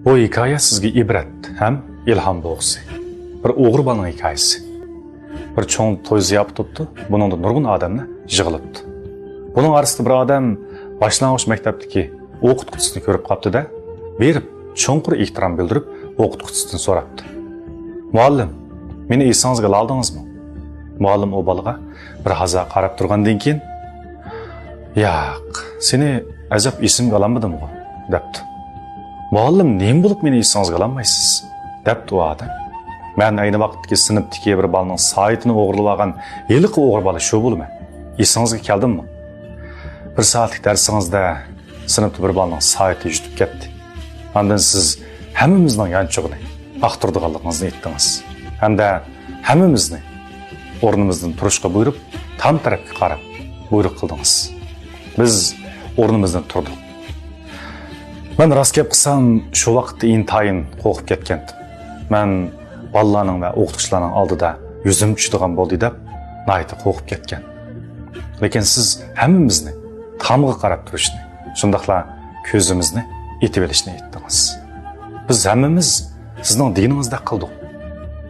Bu hikoya sizga ibrat ham ilhom bo'lsin. Bir o'g'ri bolaning hikoyasi. Bir cho'ng to'y ziyofati o'tdi. Buningda nurg'un odamni yig'ilibdi. Buning orasida bir odam boshlang'ich maktabdagi o'qituvchisini ko'rib qoldi-da, berib cho'nqur ehtirom bildirib, o'qituvchisidan so'rabdi. Muallim, meni esingizga oldingizmi? Muallim o bolaga bir haza qarab turgandan keyin, "Yo'q, seni ajab esimga olmadim-ku", debdi. Muallim, "Nima bo'lib meni esingizga olmaysiz?" debdi o odam. "Men ayni vaqtdagi sinfdagi bir bolaning soatini o'g'irlab olgan yiliqi o'g'ri bola shu bo'lman. Esingizga keldimmi? Bir soatlik darsingizda sinfda bir bolaning soati yutib ketdi. Ondan siz hammamizning yanchug'ini aqtirdiganligingizni aytdingiz. Hamda hammamizni o'rnimizdan turishga buyurib, tam tarafga qarab buyruq qildingiz. Biz o'rnimizdan turdik. Men rost gap qilsam, shu vaqtda intayin qo'rqib ketgandim. Men bolalarning va o'qituvchilarning oldida yuzim tushadigan bo'ldi deb, nayta qo'rqib ketgan. Lekin siz hammamizni tomga qarab turishni, shundaqla ko'zimizni etib olishni aytdingiz. Biz hammamiz sizning diningizdek qildik.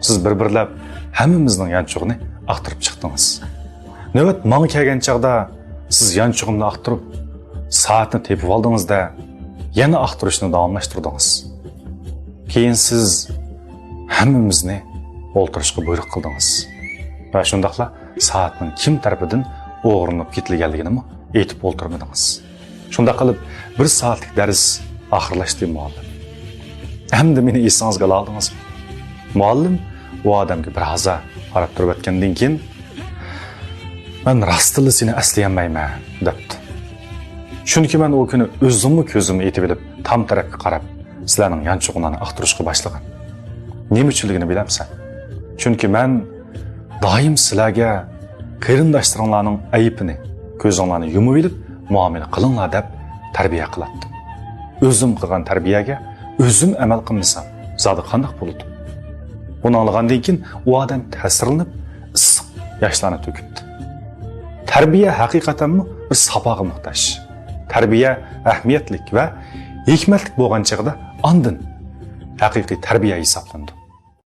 Siz bir-birlab hammamizning yanchug'ini aqtirib chiqdingiz. Navbat menga kelgan chaqda siz yanchug'imni aqtirib, soatni tepib oldingizda yana aqtirishni davomlashtirdingiz. Keyin siz hammamizni o'ltirishga buyruq qildingiz. Va shundaqla soatning kim tarafidan o'g'irlanib ketilganligini aytib o'ltirmadingiz. Shunda qilib bir soatlik dars oxirlashdi muallim. Hamda meni esingizga oldingizmi? Muallim u odamga bir haza qarab turib o'tgandan keyin, "Men rostli seni aslayolmayman", debdi. Chunki men o kuni o'zimni ko'zimni etib olib, tam tarafga qarab, sizlarning yanchug'larni aqtirishga boshlagan. Nima uchunligini bilamsan? Chunki men doim sizlarga qarindoshlaringlarning ayibini, ko'zinglarni yumib olib, muomala qilinglar deb tarbiya qilatdim. O'zim qilgan tarbiyaga o'zim amal qilmasam, zodi qanday bo'ladi? Buni olgandan keyin u odam ta'sirlanib, issiq yoshlarni to'kibdi. Tarbiya haqiqatanmi bir safoga muhtoj. Tarbiya ahamiyatli va hikmatli bo'lgan chaqda ondan haqiqiy tarbiya hisoblandi.